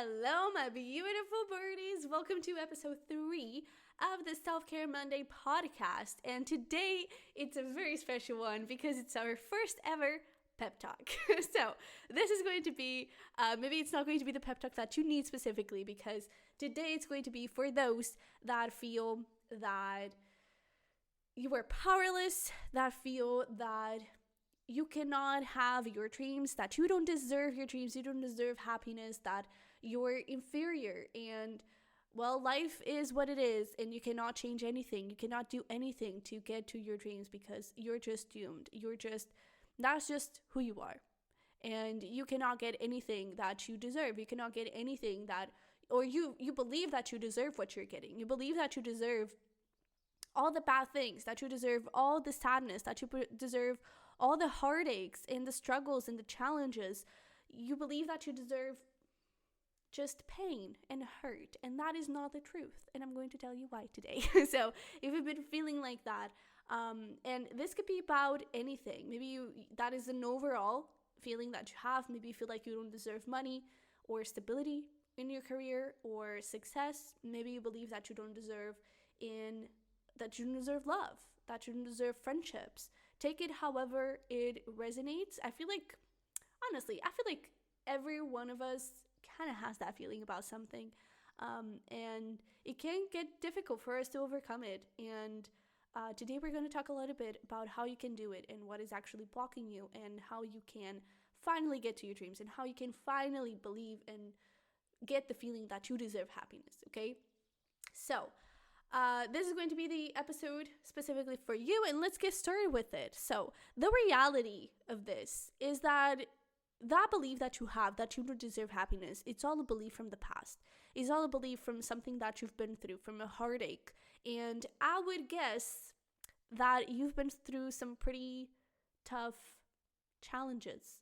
Hello, my beautiful birdies. Welcome to episode 3 of the Self-Care Monday podcast. And today, it's a very special one because it's our first ever pep talk. So this is going to be, maybe it's not going to be the pep talk that you need specifically, because today it's going to be for those that feel that you are powerless, that feel that you cannot have your dreams, that you don't deserve your dreams, you don't deserve happiness, that you're inferior, and well, life is what it is, and you cannot change anything. You cannot do anything to get to your dreams because you're just doomed. That's just who you are. And you cannot get anything that you deserve. You cannot get anything that, or you believe that you deserve what you're getting. You believe that you deserve all the bad things, that you deserve all the sadness, that you deserve all the heartaches and the struggles and the challenges. You believe that you deserve just pain and hurt, and that is not the truth, and I'm going to tell you why today. So if you've been feeling like that, and this could be about anything, maybe that is an overall feeling that you have. Maybe you feel like you don't deserve money or stability in your career or success. Maybe you believe that you don't deserve love, that you don't deserve friendships. Take it however it resonates. I feel like every one of us kind of has that feeling about something, and it can get difficult for us to overcome it. And today we're going to talk a little bit about how you can do it and what is actually blocking you, and how you can finally get to your dreams, and how you can finally believe and get the feeling that you deserve happiness. Okay, so this is going to be the episode specifically for you, and let's get started with it. So the reality of this is that belief that you have, that you don't deserve happiness, it's all a belief from the past. It's all a belief from something that you've been through, from a heartache. And I would guess that you've been through some pretty tough challenges.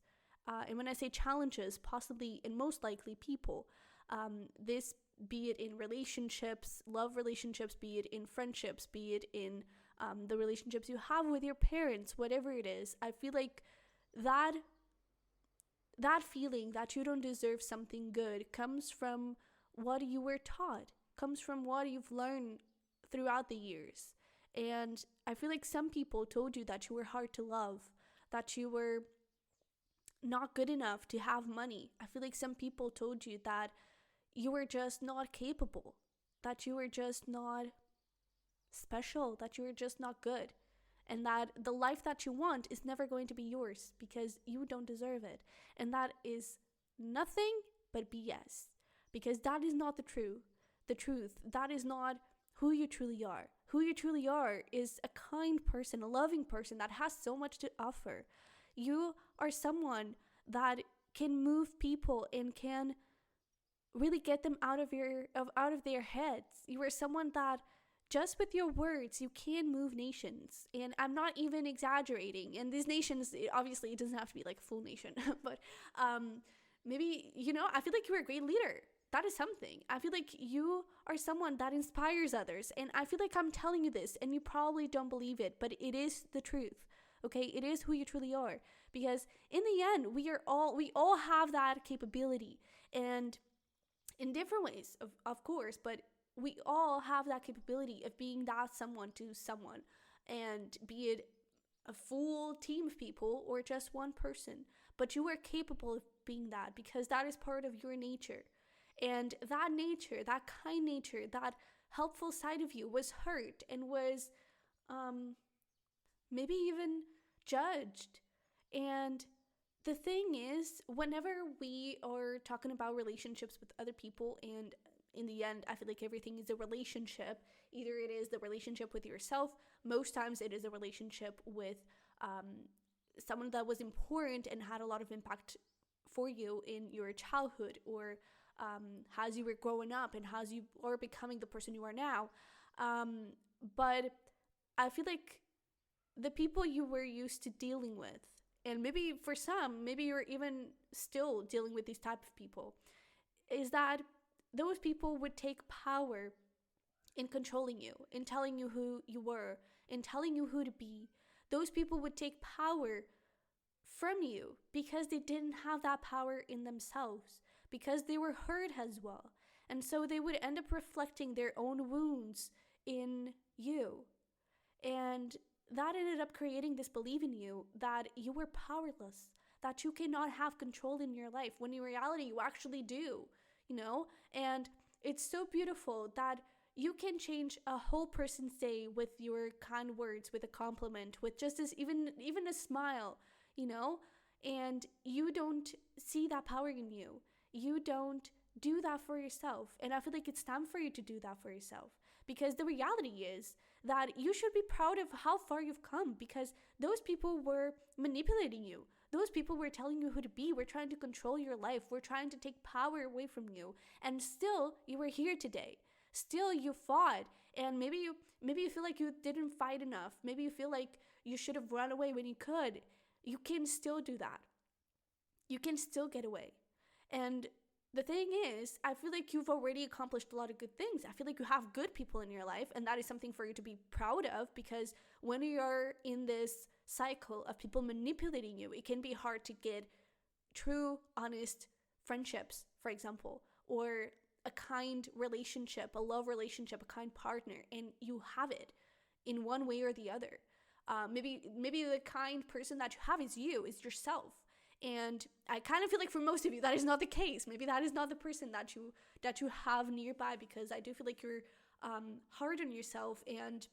And when I say challenges, possibly and most likely people, this, be it in relationships, love relationships, be it in friendships, be it in the relationships you have with your parents, whatever it is, I feel like that feeling that you don't deserve something good comes from what you were taught, comes from what you've learned throughout the years. And I feel like some people told you that you were hard to love, that you were not good enough to have money. I feel like some people told you that you were just not capable, that you were just not special, that you were just not good, and that the life that you want is never going to be yours because you don't deserve it. And that is nothing but BS, because that is not the truth. That is not who you truly are. Who you truly are is a kind person, a loving person that has so much to offer. You are someone that can move people and can really get them out of their heads. You are someone that just with your words, you can move nations. And I'm not even exaggerating. And these nations, obviously, it doesn't have to be like a full nation, but maybe, I feel like you're a great leader. That is something. I feel like you are someone that inspires others. And I feel like I'm telling you this, and you probably don't believe it, but it is the truth. Okay, it is who you truly are. Because in the end, we all have that capability. And in different ways, of course, but we all have that capability of being that someone to someone, and be it a full team of people or just one person. But you are capable of being that because that is part of your nature. And that nature, that kind nature, that helpful side of you was hurt and was maybe even judged. And the thing is, whenever we are talking about relationships with other people, and in the end, I feel like everything is a relationship. Either it is the relationship with yourself, most times it is a relationship with someone that was important and had a lot of impact for you in your childhood, or as you were growing up and as you are becoming the person you are now. But I feel like the people you were used to dealing with, and maybe for some, maybe you're even still dealing with these type of people, is that those people would take power in controlling you, in telling you who you were, in telling you who to be. Those people would take power from you because they didn't have that power in themselves, because they were hurt as well. And so they would end up reflecting their own wounds in you. And that ended up creating this belief in you that you were powerless, that you cannot have control in your life, when in reality you actually do, you know? And it's so beautiful that you can change a whole person's day with your kind words, with a compliment, with just as even a smile, you know? And you don't see that power in you. You don't do that for yourself. And I feel like it's time for you to do that for yourself. Because the reality is that you should be proud of how far you've come, because those people were manipulating you. Those people were telling you who to be, were trying to control your life, were trying to take power away from you. And still, you were here today. Still, you fought. And maybe you feel like you didn't fight enough. Maybe you feel like you should have run away when you could. You can still do that. You can still get away. And the thing is, I feel like you've already accomplished a lot of good things. I feel like you have good people in your life, and that is something for you to be proud of, because when you're in this cycle of people manipulating you, it can be hard to get true, honest friendships, for example, or a kind relationship, a love relationship, a kind partner, and you have it in one way or the other. Maybe the kind person that you have is yourself. And I kind of feel like for most of you, that is not the case. Maybe that is not the person that you have nearby, because I do feel like you're hard on yourself. And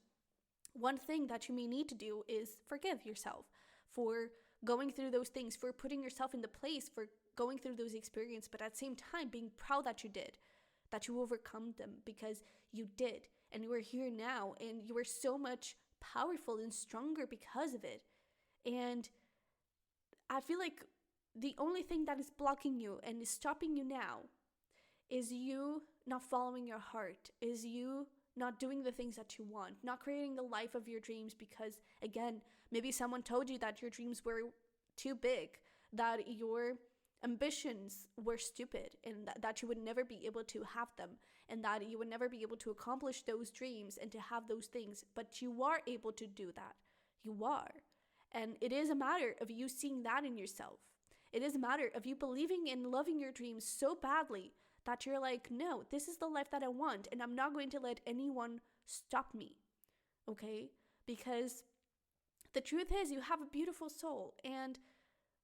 one thing that you may need to do is forgive yourself for going through those things, for putting yourself in the place, for going through those experiences, but at the same time being proud that you did, that you overcome them, because you did. And you are here now, and you are so much powerful and stronger because of it. And I feel like the only thing that is blocking you and is stopping you now is you not following your heart, is you not doing the things that you want, not creating the life of your dreams, because again, maybe someone told you that your dreams were too big, that your ambitions were stupid, and that you would never be able to have them, and that you would never be able to accomplish those dreams and to have those things. But you are able to do that. You are. And it is a matter of you seeing that in yourself. It is a matter of you believing and loving your dreams so badly that you're like, no, this is the life that I want, and I'm not going to let anyone stop me, okay? Because the truth is, you have a beautiful soul, and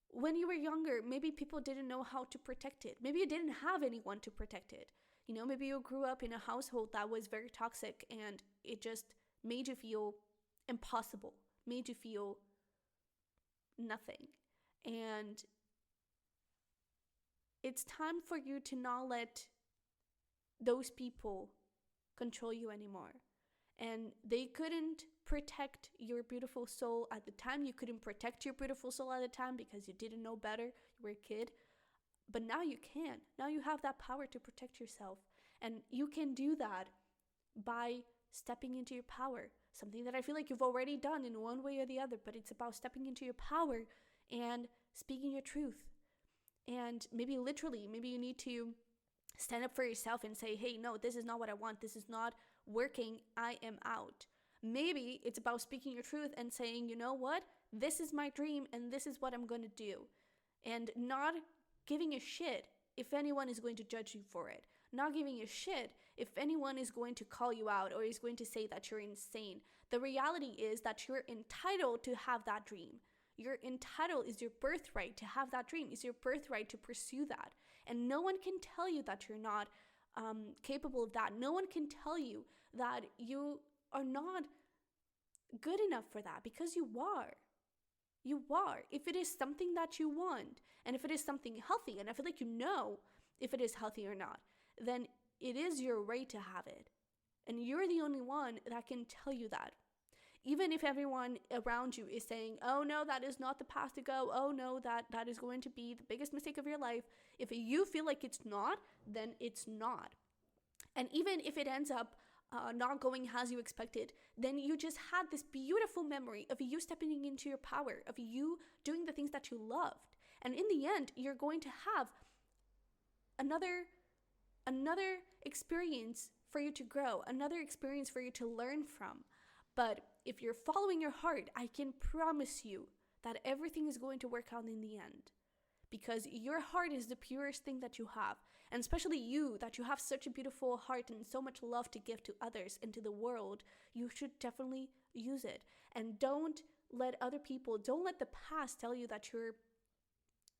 when you were younger, maybe people didn't know how to protect it. Maybe you didn't have anyone to protect it. You know, maybe you grew up in a household that was very toxic, and it just made you feel impossible, made you feel nothing. And it's time for you to not let those people control you anymore. And they couldn't protect your beautiful soul at the time. You couldn't protect your beautiful soul at the time because you didn't know better. You were a kid. But now you can. Now you have that power to protect yourself. And you can do that by stepping into your power. Something that I feel like you've already done in one way or the other. But it's about stepping into your power and speaking your truth. And maybe literally, maybe you need to stand up for yourself and say, hey, no, this is not what I want. This is not working. I am out. Maybe it's about speaking your truth and saying, you know what? This is my dream and this is what I'm going to do. And not giving a shit if anyone is going to judge you for it. Not giving a shit if anyone is going to call you out or is going to say that you're insane. The reality is that you're entitled to have that dream. You're entitled, is your birthright to have that dream, is your birthright to pursue that. And no one can tell you that you're not capable of that. No one can tell you that you are not good enough for that, because you are. You are. If it is something that you want, and if it is something healthy, and I feel like you know if it is healthy or not, then it is your right to have it. And you're the only one that can tell you that. Even if everyone around you is saying, oh no, that is not the path to go. Oh no, that is going to be the biggest mistake of your life. If you feel like it's not, then it's not. And even if it ends up not going as you expected, then you just had this beautiful memory of you stepping into your power, of you doing the things that you loved. And in the end, you're going to have another experience for you to grow, another experience for you to learn from. But if you're following your heart, I can promise you that everything is going to work out in the end. because your heart is the purest thing that you have. And especially you, that you have such a beautiful heart and so much love to give to others and to the world, you should definitely use it. And don't let the past tell you that you're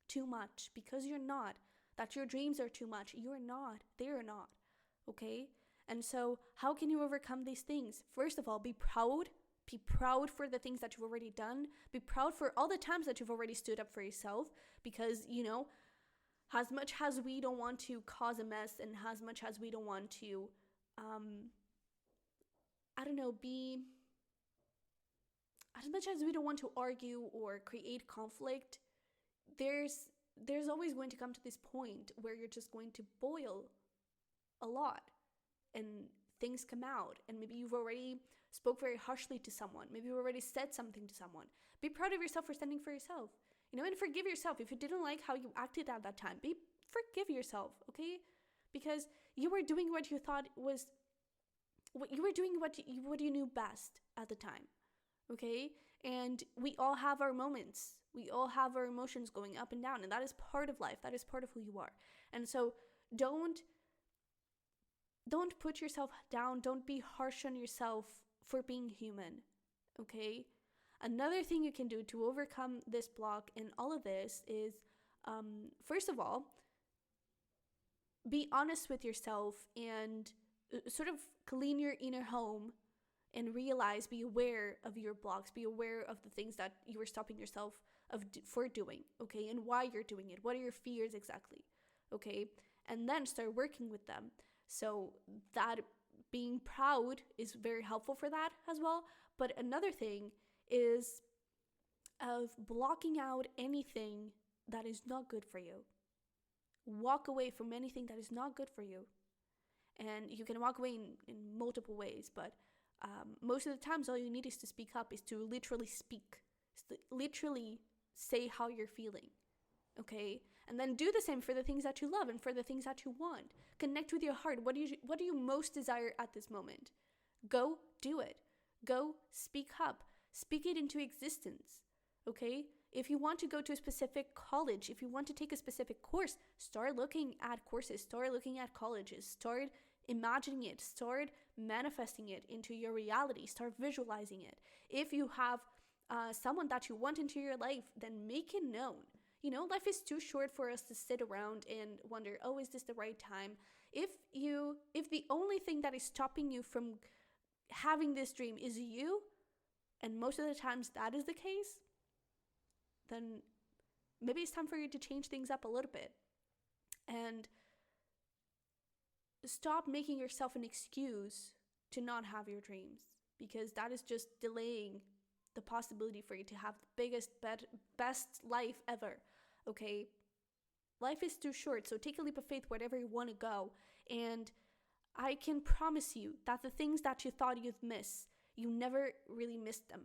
too much, because you're not. That your dreams are too much. You're not. They're not. Okay? And so, how can you overcome these things? First of all, be proud. Be proud for the things that you've already done. Be proud for all the times that you've already stood up for yourself. Because, as much as we don't want to cause a mess, and as much as we don't want to, as much as we don't want to argue or create conflict, there's always going to come to this point where you're just going to boil a lot and things come out, and maybe you've already spoke very harshly to someone, maybe you've already said something to someone. Be proud of yourself for standing for yourself, and forgive yourself if you didn't like how you acted at that time. Forgive yourself, okay? Because you were doing what you thought was what you knew best at the time, okay? And we all have our moments. We all have our emotions going up and down, and that is part of life. That is part of who you are. And so don't put yourself down. Don't be harsh on yourself for being human, okay? Another thing you can do to overcome this block in all of this is, first of all, be honest with yourself and sort of clean your inner home and realize, be aware of your blocks, be aware of the things that you are stopping yourself for doing, okay? And why you're doing it. What are your fears exactly, okay? And then start working with them. So that being proud is very helpful for that as well. But another thing is of blocking out anything that is not good for you. Walk away from anything that is not good for you. And you can walk away in multiple ways, but most of the times all you need is to speak up, is to literally speak, literally say how you're feeling, okay? And then do the same for the things that you love and for the things that you want. Connect with your heart. What do you most desire at this moment? Go do it. Go speak up. Speak it into existence, okay? If you want to go to a specific college, if you want to take a specific course, start looking at courses, start looking at colleges, start imagining it, start manifesting it into your reality, start visualizing it. If you have someone that you want into your life, then make it known. Life is too short for us to sit around and wonder, oh, is this the right time? If the only thing that is stopping you from having this dream is you, and most of the times that is the case, then maybe it's time for you to change things up a little bit and stop making yourself an excuse to not have your dreams, because that is just delaying the possibility for you to have the biggest, best life ever, okay? Life is too short, so take a leap of faith wherever you want to go. And I can promise you that the things that you thought you'd miss, you never really missed them.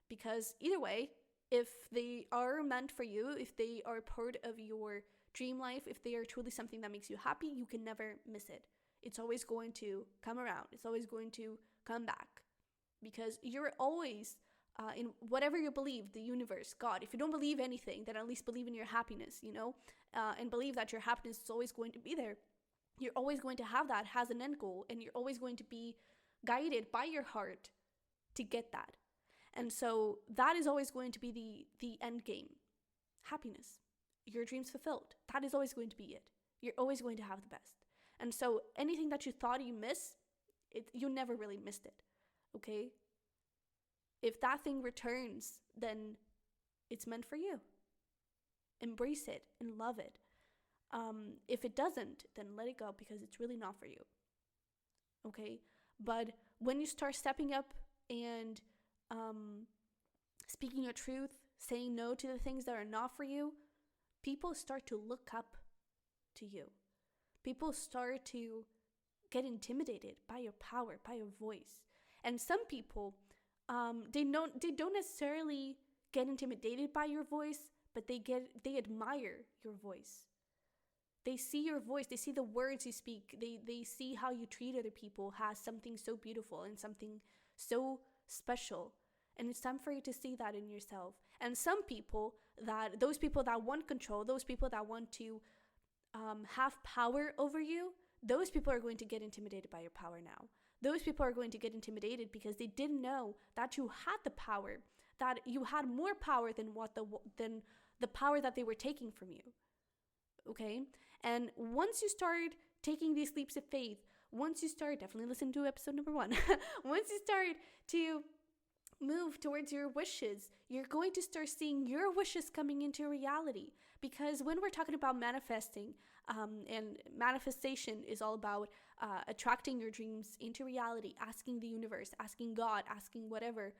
Because either way, if they are meant for you, if they are part of your dream life, if they are truly something that makes you happy, you can never miss it. It's always going to come around. It's always going to come back. Because you're always, in whatever you believe, the universe, God. If you don't believe anything, then at least believe in your happiness, and believe that your happiness is always going to be there. You're always going to have that as an end goal, and you're always going to be guided by your heart to get that. And so that is always going to be the end game. Happiness. Your dreams fulfilled. That is always going to be it. You're always going to have the best. And so anything that you thought you missed, you never really missed it. Okay? If that thing returns, then it's meant for you. Embrace it and love it. If it doesn't, then let it go, because it's really not for you. Okay? But when you start stepping up and speaking your truth, saying no to the things that are not for you, people start to look up to you. People start to get intimidated by your power, by your voice. And some people, they don't necessarily get intimidated by your voice, but they admire your voice. They see your voice, they see the words you speak, they see how you treat other people has something so beautiful and something so special. And it's time for you to see that in yourself. And some people, that those people that want control, those people that want to have power over you, those people are going to get intimidated by your power now. Those people are going to get intimidated because they didn't know that you had the power, that you had more power than the power that they were taking from you. Okay? And once you start taking these leaps of faith, once you start, definitely listen to episode number 1. Once you start to move towards your wishes, you're going to start seeing your wishes coming into reality. Because when we're talking about manifesting, and manifestation is all about attracting your dreams into reality, asking the universe, asking God, asking whatever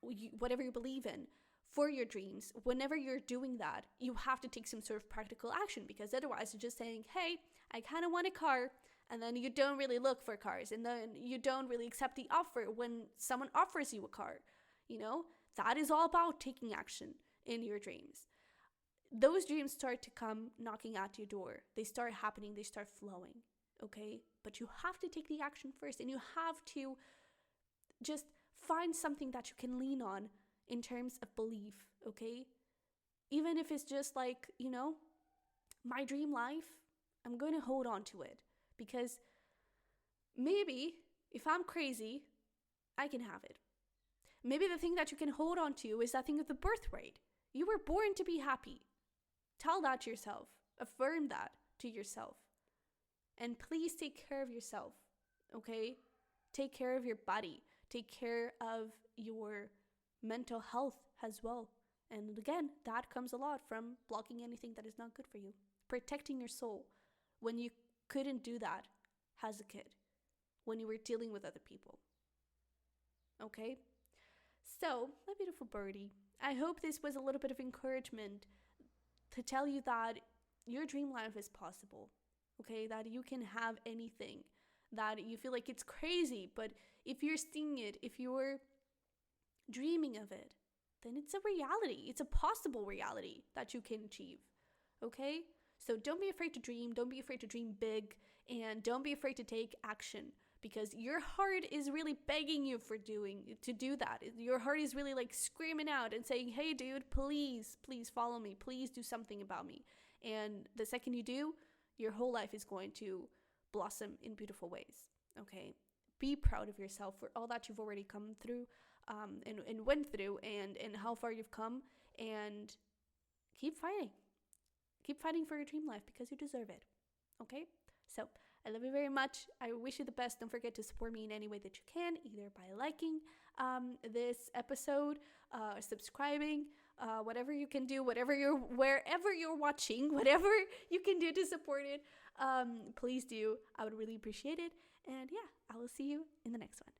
you believe in for your dreams. Whenever you're doing that, you have to take some sort of practical action, because otherwise you're just saying, hey, I kind of want a car, and then you don't really look for cars, and then you don't really accept the offer when someone offers you a car. That is all about taking action in your dreams. Those dreams start to come knocking at your door. They start happening, they start flowing, okay? But you have to take the action first, and you have to just find something that you can lean on in terms of belief, okay? Even if it's just like, my dream life, I'm going to hold on to it, because maybe if I'm crazy, I can have it. Maybe the thing that you can hold on to is that thing of the birthright. You were born to be happy. Tell that to yourself. Affirm that to yourself. And please take care of yourself, okay? Take care of your body. Take care of your mental health as well. And again, that comes a lot from blocking anything that is not good for you. Protecting your soul when you couldn't do that as a kid, when you were dealing with other people. Okay? So, my beautiful birdie, I hope this was a little bit of encouragement to tell you that your dream life is possible, okay? That you can have anything, that you feel like it's crazy, but if you're seeing it, if you're dreaming of it, then it's a reality. It's a possible reality that you can achieve, okay? So don't be afraid to dream. Don't be afraid to dream big, and don't be afraid to take action, because your heart is really begging you to do that. Your heart is really like screaming out and saying, hey dude, please follow me. Please do something about me. And the second you do, your whole life is going to blossom in beautiful ways. Okay? Be proud of yourself for all that you've already come through, and went through, and how far you've come, and keep fighting. Keep fighting for your dream life, because you deserve it. Okay? So, I love you very much. I wish you the best. Don't forget to support me in any way that you can, either by liking this episode, subscribing, whatever you can do, wherever you're watching, whatever you can do to support it, please do. I would really appreciate it. And yeah, I will see you in the next one.